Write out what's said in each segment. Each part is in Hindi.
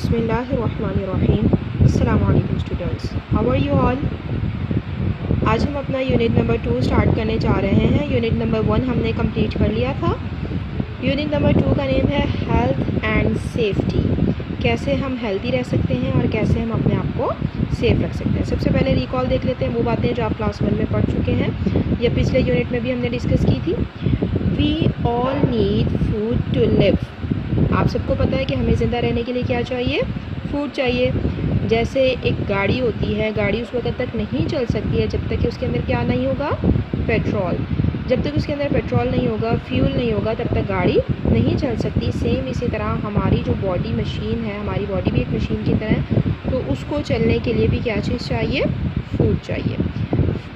बिस्मिल्लाहिर्रहमानिर्रहीम। अस्सलाम वालेकुम students, how are you all. आज हम अपना यूनिट नंबर 2 स्टार्ट करने जा रहे हैं। यूनिट नंबर 1 हमने कंप्लीट कर लिया था। यूनिट नंबर 2 का नेम है हेल्थ एंड सेफ्टी। कैसे हम हेल्दी रह सकते हैं और कैसे हम अपने आप को सेफ़ रख सकते हैं। सबसे पहले रिकॉल देख लेते हैं वो बातें जो आप क्लास 1 में पढ़ चुके हैं या पिछले यूनिट में भी हमने डिस्कस की थी। We all need food to live. आप सबको पता है कि हमें ज़िंदा रहने के लिए क्या चाहिए, फूड चाहिए। जैसे एक गाड़ी होती है, गाड़ी उस वक्त तक नहीं चल सकती है जब तक कि उसके अंदर क्या नहीं होगा, पेट्रोल। जब तक उसके अंदर पेट्रोल नहीं होगा, फ्यूल नहीं होगा, तब तक गाड़ी नहीं चल सकती। सेम इसी तरह हमारी जो बॉडी मशीन है, हमारी बॉडी भी एक मशीन की तरह है, तो उसको चलने के लिए भी क्या चीज़ चाहिए, फूड चाहिए।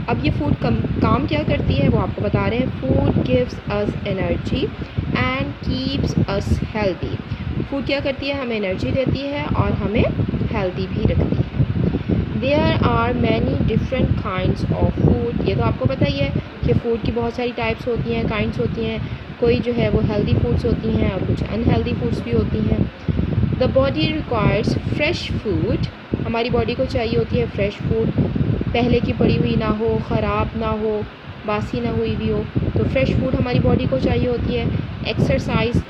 अब ये फूड काम क्या करती है वो आपको बता रहे हैं। Food gives us energy and keeps us healthy. Food क्या करती है, हमें एनर्जी देती है और हमें हेल्दी भी रखती है। There are many different kinds of food. ये तो आपको पता ही है कि फ़ूड की बहुत सारी टाइप्स होती हैं, काइंड्स होती हैं। कोई जो है वो हेल्दी फूड्स होती हैं और कुछ अनहेल्दी फूड्स भी होती हैं। The body requires fresh food. हमारी बॉडी को चाहिए होती है फ्रेश फूड, पहले की पड़ी हुई ना हो, ख़राब ना हो, बासी ना हुई भी हो। तो फ्रेश फूड हमारी बॉडी को चाहिए होती है। एक्सरसाइज,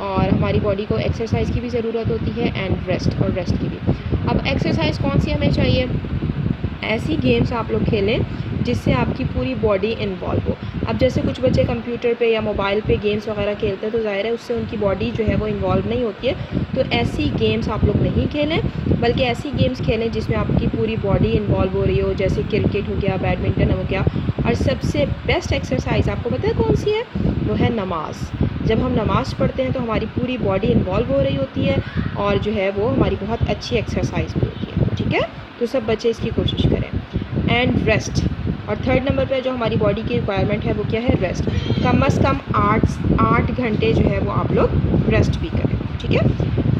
और हमारी बॉडी को एक्सरसाइज की भी ज़रूरत होती है, एंड रेस्ट, और रेस्ट की भी। अब एक्सरसाइज कौन सी हमें चाहिए, ऐसी गेम्स आप लोग खेलें जिससे आपकी पूरी बॉडी इन्वॉल्व हो। अब जैसे कुछ बच्चे कंप्यूटर पे या मोबाइल पे गेम्स वगैरह खेलते हैं तो ज़ाहिर है उससे उनकी बॉडी जो है वो इन्वॉल्व नहीं होती है। तो ऐसी गेम्स आप लोग नहीं खेलें, बल्कि ऐसी गेम्स खेलें जिसमें आपकी पूरी बॉडी इन्वॉल्व हो रही हो, जैसे क्रिकेट हो गया, बैडमिंटन हो गया। और सबसे बेस्ट एक्सरसाइज आपको पता है कौन सी है, वो है नमाज़। जब हम नमाज़ पढ़ते हैं तो हमारी पूरी बॉडी इन्वॉल्व हो रही होती है और जो है वो हमारी बहुत अच्छी एक्सरसाइज भी होती है। ठीक है, तो सब बच्चे इसकी कोशिश करें। एंड रेस्ट, और थर्ड नंबर पे जो हमारी बॉडी की रिक्वायरमेंट है वो क्या है, रेस्ट। कम अज़ कम 8 घंटे जो है वो आप लोग रेस्ट भी करें। ठीक है।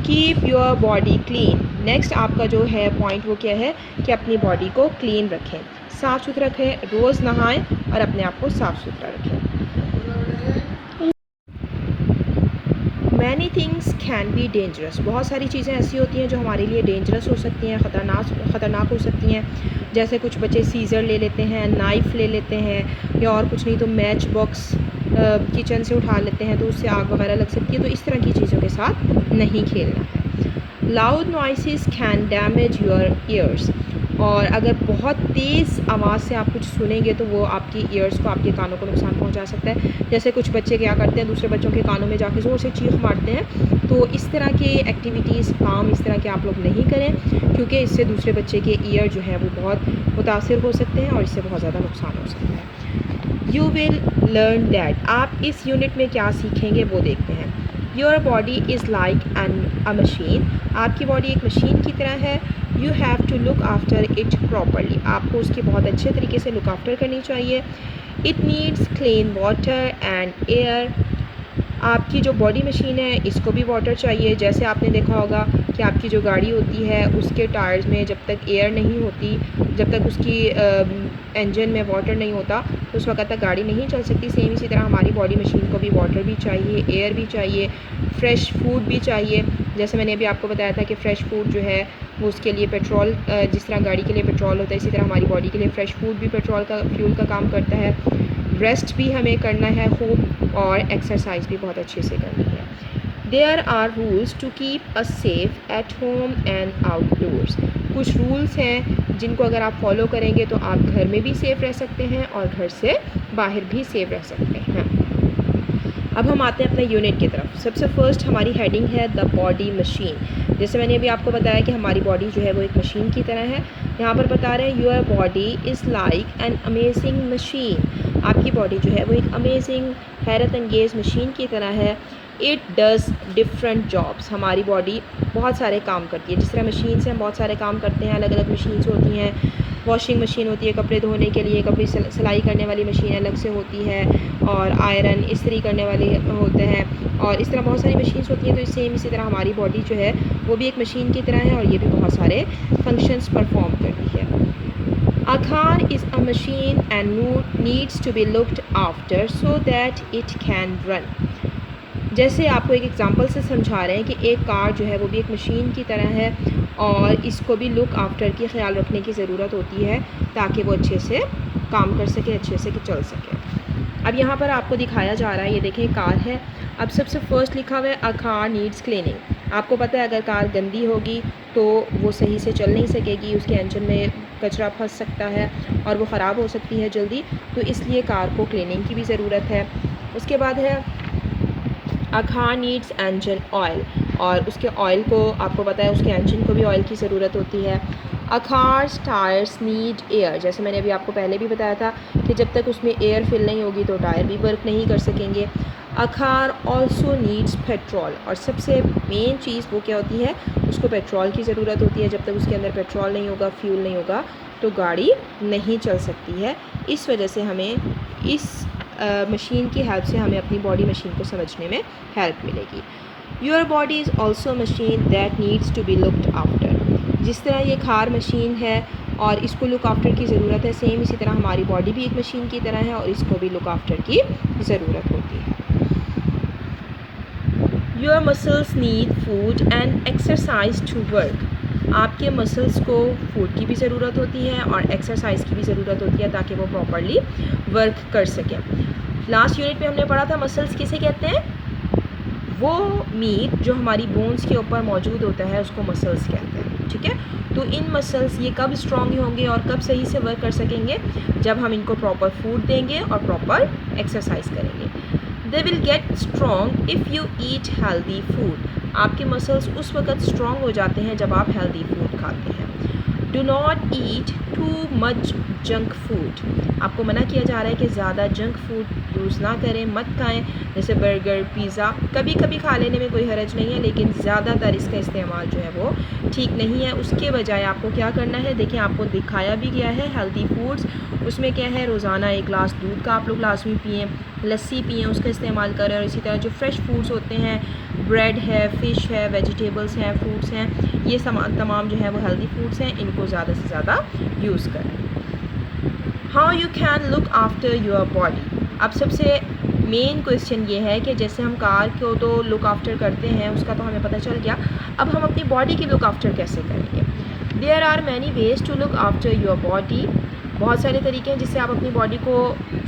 Keep your body clean. Next आपका जो है पॉइंट वो क्या है कि अपनी बॉडी को क्लीन रखें, साफ़ सुथरा रखें, रोज़ नहाएं और अपने आप को साफ़ सुथरा रखें। Many things can be dangerous. बहुत सारी चीज़ें ऐसी होती हैं जो हमारे लिए डेंजरस हो सकती हैं, ख़तरनाक हो सकती हैं। जैसे कुछ बच्चे सीज़र ले लेते हैं, नाइफ़ ले लेते हैं, या और कुछ नहीं तो मैच बॉक्स किचन से उठा लेते हैं तो उससे आग वगैरह लग सकती है। तो इस तरह की चीज़ों के साथ नहीं खेलना है। Loud noises can damage your ears. और अगर बहुत तेज़ आवाज़ से आप कुछ सुनेंगे तो वो आपकी ईयर्स को, आपके कानों को नुकसान पहुंचा सकता है। जैसे कुछ बच्चे क्या करते हैं, दूसरे बच्चों के कानों में जाके ज़ोर से चीख मारते हैं। तो इस तरह के एक्टिविटीज़, काम इस तरह के आप लोग नहीं करें, क्योंकि इससे दूसरे बच्चे के ईयर जो है वो बहुत मुतासिर हो सकते हैं और इससे बहुत ज़्यादा नुकसान हो सकता है। You will learn that. आप इस यूनिट में क्या सीखेंगे वो देखते हैं। Your body is like a machine. आपकी बॉडी एक मशीन की तरह है। You have to look after it properly. आपको उसकी बहुत अच्छे तरीके से लुक आफ्टर करनी चाहिए। It needs clean water and air. आपकी जो बॉडी मशीन है इसको भी वाटर चाहिए। जैसे आपने देखा होगा कि आपकी जो गाड़ी होती है उसके टायर्स में जब तक एयर नहीं होती, जब तक उसकी इंजन में वाटर नहीं होता तो उस वक्त तक गाड़ी नहीं चल सकती। सेम इसी तरह हमारी बॉडी मशीन को भी वाटर भी चाहिए, एयर भी चाहिए, फ्रेश फूड भी चाहिए। जैसे मैंने अभी आपको बताया था कि फ़्रेश फूड जो है वो उसके लिए पेट्रोल, जिस तरह गाड़ी के लिए पेट्रोल होता है इसी तरह हमारी बॉडी के लिए फ़्रेश फूड भी पेट्रोल का, फ्यूल का काम करता है। रेस्ट भी हमें करना है खूब, और एक्सरसाइज भी बहुत अच्छे से करनी है। There are rules to keep us safe at home and outdoors. कुछ रूल्स हैं जिनको अगर आप फॉलो करेंगे तो आप घर में भी सेफ़ रह सकते हैं और घर से बाहर भी सेफ़ रह सकते हैं। अब हम आते हैं अपने यूनिट की तरफ। सबसे फर्स्ट हमारी हेडिंग है द बॉडी मशीन। जैसे मैंने अभी आपको बताया कि हमारी बॉडी जो है वो एक मशीन की तरह है। यहाँ पर बता रहे हैं your body is like an amazing machine. आपकी बॉडी जो है वो एक अमेजिंग, हैरत अंगेज़ मशीन की तरह है। It does different jobs. हमारी बॉडी बहुत सारे काम करती है। जिस तरह मशीन से हम बहुत सारे काम करते हैं, अलग अलग मशीन्स होती हैं। वॉशिंग मशीन होती है कपड़े धोने के लिए, कपड़े सिलाई करने वाली मशीन अलग से होती है, और आयरन इस्त्री करने वाले होते हैं, और इस तरह बहुत सारी मशीन्स होती हैं। तो सेम इसी तरह हमारी बॉडी जो है वो भी एक मशीन की तरह है और ये भी बहुत सारे फंक्शंस परफॉर्म करती है। A car is a machine and needs to be looked after so that it can run. जैसे आपको एक एग्ज़ाम्पल से समझा रहे हैं कि एक कार जो है वो भी एक मशीन की तरह है और इसको भी लुक आफ्टर की ख्याल रखने की ज़रूरत होती है ताकि वो अच्छे से काम कर सके, अच्छे से चल सके। अब यहाँ पर आपको दिखाया जा रहा है, ये देखें कार है। अब सबसे फर्स्ट लिखा हुआ है अ कार नीड्स क्लीनिंग। आपको पता है अगर कार गंदी होगी तो वो सही से चल नहीं सकेगी, उसके इंजन में कचरा फंस सकता है और वो ख़राब हो सकती है जल्दी, तो इसलिए कार को क्लीनिंग की भी ज़रूरत है। उसके बाद है a car needs engine oil, और उसके ऑयल को आपको पता है उसके इंजन को भी ऑयल की ज़रूरत होती है। अ कार्स टायर्स नीड एयर, जैसे मैंने अभी आपको पहले भी बताया था कि जब तक उसमें एयर फिल नहीं होगी तो टायर भी वर्क नहीं कर सकेंगे। A car also needs petrol, और सबसे मेन चीज़ वो क्या होती है, उसको पेट्रोल की ज़रूरत होती है। जब तक उसके अंदर पेट्रोल नहीं होगा, फ्यूल नहीं होगा, तो गाड़ी नहीं चल सकती है। इस वजह से हमें इस मशीन की हेल्प से हमें अपनी बॉडी मशीन को समझने में हेल्प मिलेगी। Your body is also machine that needs to be looked after. जिस तरह ये कार मशीन है और इसको लुक आफ्टर की ज़रूरत है, सेम इसी तरह हमारी बॉडी भी एक मशीन की तरह है और इसको भी लुक आफ्टर की ज़रूरत होती है। Your muscles need food and exercise to work. आपके मसल्स को फूड की भी ज़रूरत होती है और एक्सरसाइज की भी ज़रूरत होती है ताकि वो प्रॉपरली वर्क कर सकें। लास्ट यूनिट में हमने पढ़ा था मसल्स किसे कहते हैं, वो मीट जो हमारी बोन्स के ऊपर मौजूद होता है उसको मसल्स कहते हैं, ठीक है। तो इन मसल्स ये कब स्ट्रॉन्ग होंगे और कब सही से वर्क कर सकेंगे, जब हम इनको प्रॉपर फूड देंगे और प्रॉपर एक्सरसाइज करेंगे। They will get strong if you eat healthy food. आपके मसल्स उस वक्त स्ट्रॉन्ग हो जाते हैं जब आप हेल्दी फूड खाते हैं। Do not eat too much junk food. आपको मना किया जा रहा है कि ज़्यादा जंक फूड यूज़ ना करें, मत खाएं। जैसे बर्गर, पिज़्ज़ा कभी कभी खा लेने में कोई हर्ज नहीं है, लेकिन ज़्यादातर इसका इस्तेमाल जो है वो ठीक नहीं है। उसके बजाय आपको क्या करना है, देखिए आपको दिखाया भी गया है हेल्दी फूड्स। उसमें क्या है, रोज़ाना 1 गिलास दूध का आप लोग लाजमी पिएँ, लस्सी पिएँ, उसका इस्तेमाल करें। और इसी तरह जो फ्रेश फूड्स होते हैं, ब्रेड है, फ़िश है, वेजिटेबल्स हैं, फ्रूट्स हैं, ये तमाम जो है वो हेल्दी फूड्स हैं, इनको ज़्यादा से ज़्यादा यूज़ करें। How you can look after your body. अब सबसे मेन क्वेश्चन ये है कि जैसे हम कार को तो लुक आफ्टर करते हैं, उसका तो हमें पता चल गया, अब हम अपनी बॉडी की लुक आफ्टर कैसे करेंगे। There are many ways to look after your body. बहुत सारे तरीके हैं जिससे आप अपनी बॉडी को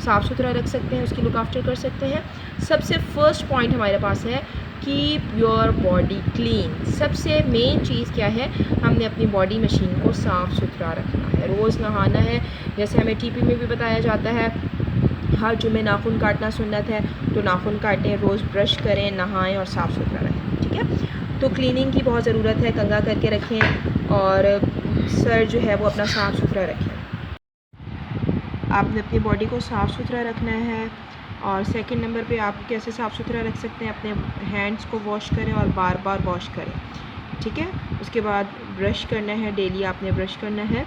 साफ़ सुथरा रख सकते हैं, उसकी लुक आफ्टर कर सकते हैं। सबसे फर्स्ट पॉइंट हमारे पास है कीप योर बॉडी क्लीन। सबसे मेन चीज़ क्या है, हमने अपनी बॉडी मशीन को साफ़ सुथरा रखना है, रोज़ नहाना है। जैसे हमें टीपी में भी बताया जाता है हर जुमे नाखून काटना सुन्नत है, तो नाखून काटें, रोज़ ब्रश करें, नहाएं और साफ़ सुथरा रहें, ठीक है। तो क्लीनिंग की बहुत ज़रूरत है, कंघा करके रखें और सर जो है वो अपना साफ़ सुथरा रखें। आपने अपनी बॉडी को साफ़ सुथरा रखना है। और सेकंड नंबर पे आप कैसे साफ़ सुथरा रख सकते हैं, अपने हैंड्स को वॉश करें और बार बार वॉश करें, ठीक है। उसके बाद ब्रश करना है, डेली आपने ब्रश करना है।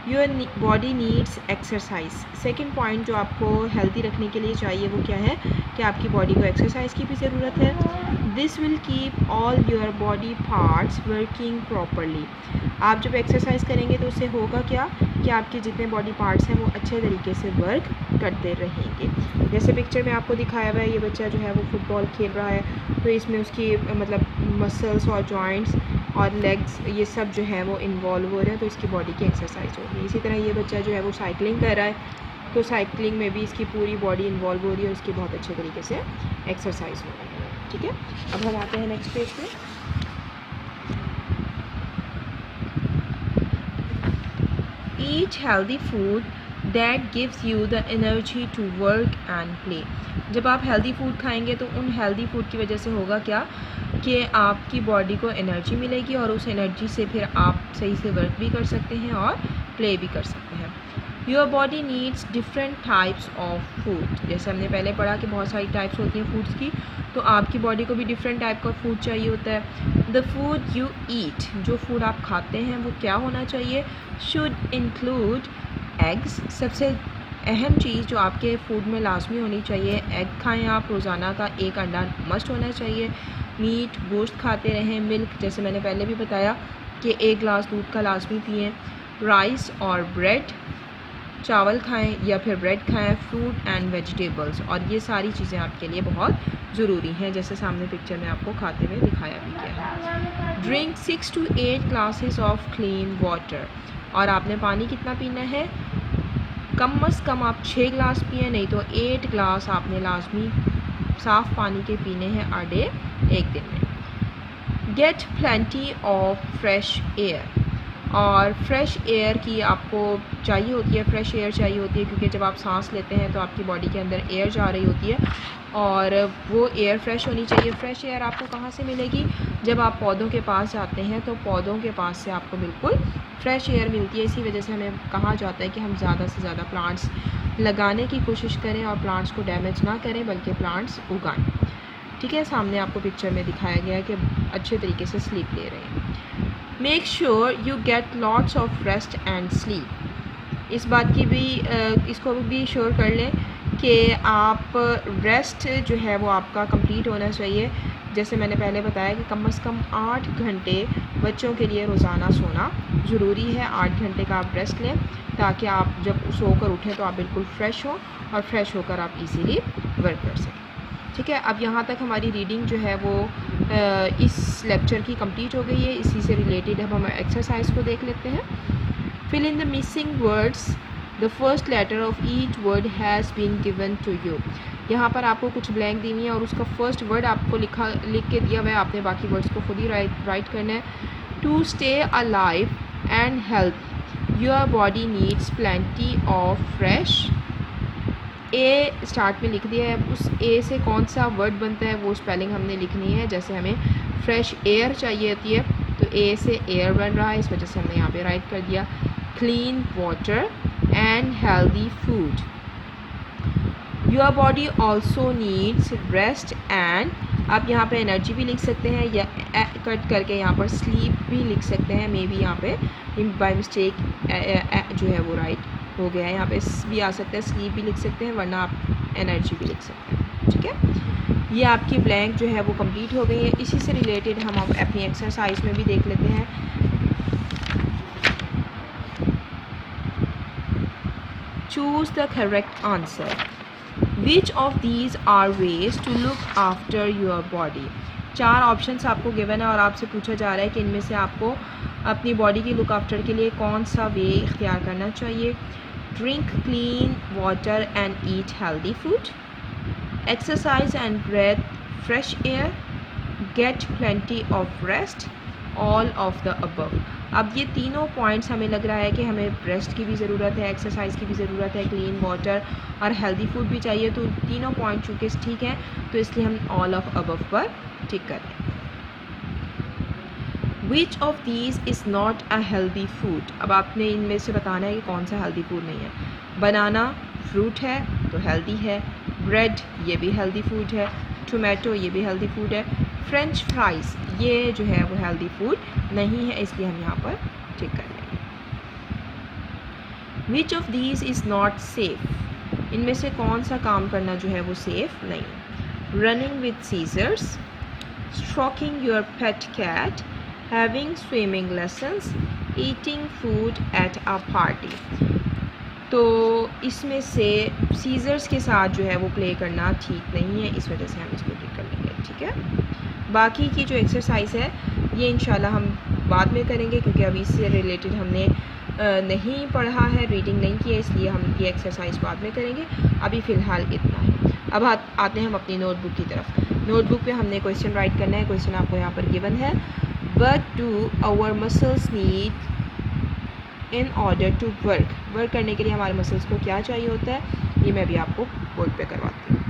Your body needs exercise. Second point जो आपको हेल्दी रखने के लिए चाहिए वो क्या है कि आपकी बॉडी को एक्सरसाइज की भी ज़रूरत है। This will keep all your body parts working properly. आप जब एक्सरसाइज करेंगे तो उससे होगा क्या कि आपके जितने बॉडी पार्ट्स हैं वो अच्छे तरीके से वर्क करते रहेंगे। जैसे पिक्चर में आपको दिखाया हुआ है, ये बच्चा जो है वो फुटबॉल खेल रहा है, तो इसमें उसकी मतलब मसल्स और जॉइंट्स और लेग्स ये सब जो है वो इन्वॉल्व हो रहे हैं, तो इसकी बॉडी की एक्सरसाइज हो रही है। इसी तरह ये बच्चा जो है वो साइकिलिंग कर रहा है, तो साइकिलिंग में भी इसकी पूरी बॉडी इन्वॉल्व हो रही है और इसकी बहुत अच्छे तरीके से एक्सरसाइज हो रही है, ठीक है। अब हम आते हैं नेक्स्ट पेज पे। Eat healthy food that gives you the energy to work and play. जब आप हेल्दी फूड खाएंगे तो उन हेल्दी फूड की वजह से होगा क्या कि आपकी बॉडी को एनर्जी मिलेगी और उस एनर्जी से फिर आप सही से वर्क भी कर सकते हैं और प्ले भी कर सकते हैं। Your body needs different types of food. जैसे हमने पहले पढ़ा कि बहुत सारी टाइप्स होती हैं फूड्स की, तो आपकी बॉडी को भी डिफरेंट टाइप का फूड चाहिए होता है। द फूड यू ईट, जो फूड आप खाते हैं वो क्या होना चाहिए, शुड इंक्लूड एग्स। सबसे अहम चीज़ जो आपके फूड में लाजमी होनी चाहिए, एग खाएं आप, रोज़ाना का 1 अंडा मस्ट होना चाहिए। मीट गोश्त खाते रहें। मिल्क, जैसे मैंने पहले भी बताया कि 1 गिलास दूध का लाजमी पिएँ। राइस और ब्रेड, चावल खाएं या फिर ब्रेड खाएं, फ्रूट एंड वेजिटेबल्स, और ये सारी चीज़ें आपके लिए बहुत ज़रूरी हैं, जैसे सामने पिक्चर में आपको खाते हुए दिखाया भी गया है। Drink 6 to 8 glasses of clean water, और आपने पानी कितना पीना है, कम से कम आप 6 ग्लास पिए, नहीं तो 8 ग्लास आपने लाजमी साफ़ पानी के पीने हैं अ डे, एक दिन में। Get plenty of fresh air, और फ्रेश एयर की आपको चाहिए होती है, फ्रेश एयर चाहिए होती है, क्योंकि जब आप सांस लेते हैं तो आपकी बॉडी के अंदर एयर जा रही होती है और वो एयर फ्रेश होनी चाहिए। फ्रेश एयर आपको कहाँ से मिलेगी, जब आप पौधों के पास जाते हैं तो पौधों के पास से आपको बिल्कुल फ्रेश एयर मिलती है। इसी वजह से हमें कहा जाता है कि हम ज़्यादा से ज़्यादा प्लांट्स लगाने की कोशिश करें और प्लांट्स को डैमेज ना करें बल्कि प्लांट्स उगाएं। ठीक है, सामने आपको पिक्चर में दिखाया गया है कि अच्छे तरीके से स्लीप ले रहे हैं। Make sure you get lots of rest and sleep, इस बात की भी इसको भी श्योर कर लें कि आप रेस्ट जो है वो आपका कंप्लीट होना चाहिए। जैसे मैंने पहले बताया कि कम से कम 8 घंटे बच्चों के लिए रोज़ाना सोना ज़रूरी है। 8 घंटे का आप रेस्ट लें ताकि आप जब सोकर उठें तो आप बिल्कुल फ्रेश हो और फ्रेश होकर आप इजीली वर्क कर सकें। ठीक है, अब यहाँ तक हमारी रीडिंग जो है वो इस लेक्चर की कंप्लीट हो गई है। इसी से रिलेटेड अब हम एक्सरसाइज को देख लेते हैं। Fill in the missing words, the first letter of each word has been given to you. यहाँ पर आपको कुछ ब्लैंक दी हुई है और उसका फर्स्ट वर्ड आपको लिख के दिया हुआ है, आपने बाकी वर्ड्स को खुद ही राइट करना है। To stay alive and health your body needs plenty of fresh, A start में लिख दिया है, उस ए से कौन सा वर्ड बनता है वो स्पेलिंग हमने लिखनी है। जैसे हमें फ्रेश एयर चाहिए होती है तो ए से एयर बन रहा है, इस वजह से हमने यहाँ पे राइट कर दिया। Clean water and healthy food, your body also needs rest and, आप यहाँ पे एनर्जी भी लिख सकते हैं या कट करके यहाँ पर स्लीप भी लिख सकते हैं। मे बी यहाँ पे बाय मिस्टेक जो है वो राइट हो गया है, यहाँ पे भी आ सकता है, स्लीप भी लिख सकते हैं, वरना आप एनर्जी भी लिख सकते हैं। ठीक है, ये आपकी ब्लैंक जो है वो कंप्लीट हो गई है। इसी से रिलेटेड हम अब अपनी एक्सरसाइज में भी देख लेते हैं। Choose the correct answer, which of these are ways to look after your body. 4 options आपको गिवन है और आपसे पूछा जा रहा है कि इनमें से आपको अपनी बॉडी की लुक आफ्टर के लिए कौन सा वे इख्तियार करना चाहिए। Drink clean water and eat healthy food, exercise and breathe fresh air, get plenty of rest, all of the above. अब ये तीनों पॉइंट्स हमें लग रहा है कि हमें रेस्ट की भी ज़रूरत है, एक्सरसाइज की भी ज़रूरत है, क्लीन वाटर और हेल्दी फूड भी चाहिए। तो तीनों पॉइंट चूँकि ठीक हैं तो इसलिए हम ऑल ऑफ अबव पर टिक करें। विच of these is not a healthy food, अब आपने इनमें से बताना है कि कौन सा हेल्दी फूड नहीं है। बनाना फ्रूट है तो हेल्दी है, ब्रेड ये भी हेल्दी फूड है, टोमेटो ये भी हेल्दी फूड है, फ्रेंच फ्राइज़ ये जो है वो हेल्दी फूड नहीं है, इसलिए हम यहाँ पर टिक कर लेंगे। विच of these is not safe, इनमें से कौन सा काम करना जो है वो सेफ़ नहीं। Running with scissors, stroking your pet cat, having swimming lessons, eating food at a party. तो इसमें से सीजर्स के साथ जो है वो प्ले करना ठीक नहीं है, इस वजह से हम इसको टिक कर लेंगे। ठीक है, बाकी की जो एक्सरसाइज है ये इंशाल्लाह हम बाद में करेंगे क्योंकि अभी इससे रिलेटेड हमने नहीं पढ़ा है, रीडिंग नहीं की है, इसलिए हम ये एक्सरसाइज बाद में करेंगे। अभी फ़िलहाल इतना है। अब आते हैं हम अपनी नोटबुक की तरफ। नोटबुक पे हमने क्वेश्चन राइट करना है। क्वेश्चन आपको यहाँ पर गिवन है, what do our muscles need in order to work करने के लिए हमारे मसल्स को क्या चाहिए होता है, ये मैं भी आपको बोर्ड पे करवाती हूँ।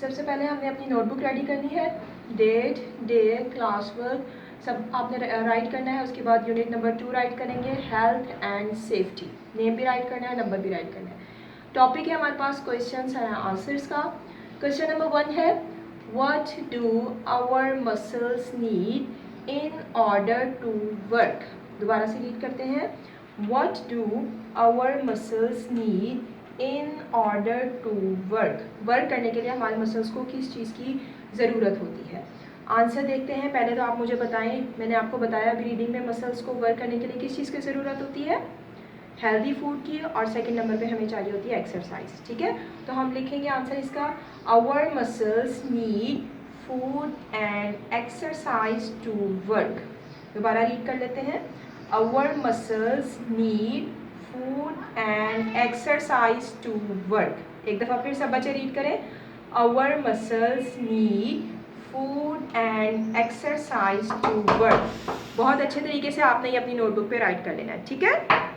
सबसे पहले हमने अपनी नोटबुक रेडी करनी है। डेट, डे, क्लास वर्क सब आपने राइट करना है। उसके बाद यूनिट नंबर 2 राइट करेंगे, हेल्थ एंड सेफ्टी। नेम भी राइट करना है, नंबर भी राइट करना है। टॉपिक है हमारे पास क्वेश्चन एंड आंसर्स का। क्वेश्चन नंबर 1 है, what do our muscles need in order to work. दोबारा से रीड करते हैं, What do our muscles need in order to work? Work करने के लिए हमारे मसल्स को किस चीज़ की ज़रूरत होती है। आंसर देखते हैं। पहले तो आप मुझे बताएं, मैंने आपको बताया अभी रीडिंग में मसल्स को वर्क करने के लिए किस चीज़ की ज़रूरत होती है। हेल्दी फूड की, और सेकंड नंबर पे हमें चाहिए होती है एक्सरसाइज। ठीक है, तो हम लिखेंगे आंसर इसका, our muscles need food and exercise to work. दोबारा रीड कर लेते हैं, our muscles need food and exercise to work. एक दफ़ा फिर सब बच्चे रीड करें, our muscles need food and exercise to work. बहुत अच्छे तरीके से आपने ये अपनी नोटबुक पे राइट कर लेना है। ठीक है।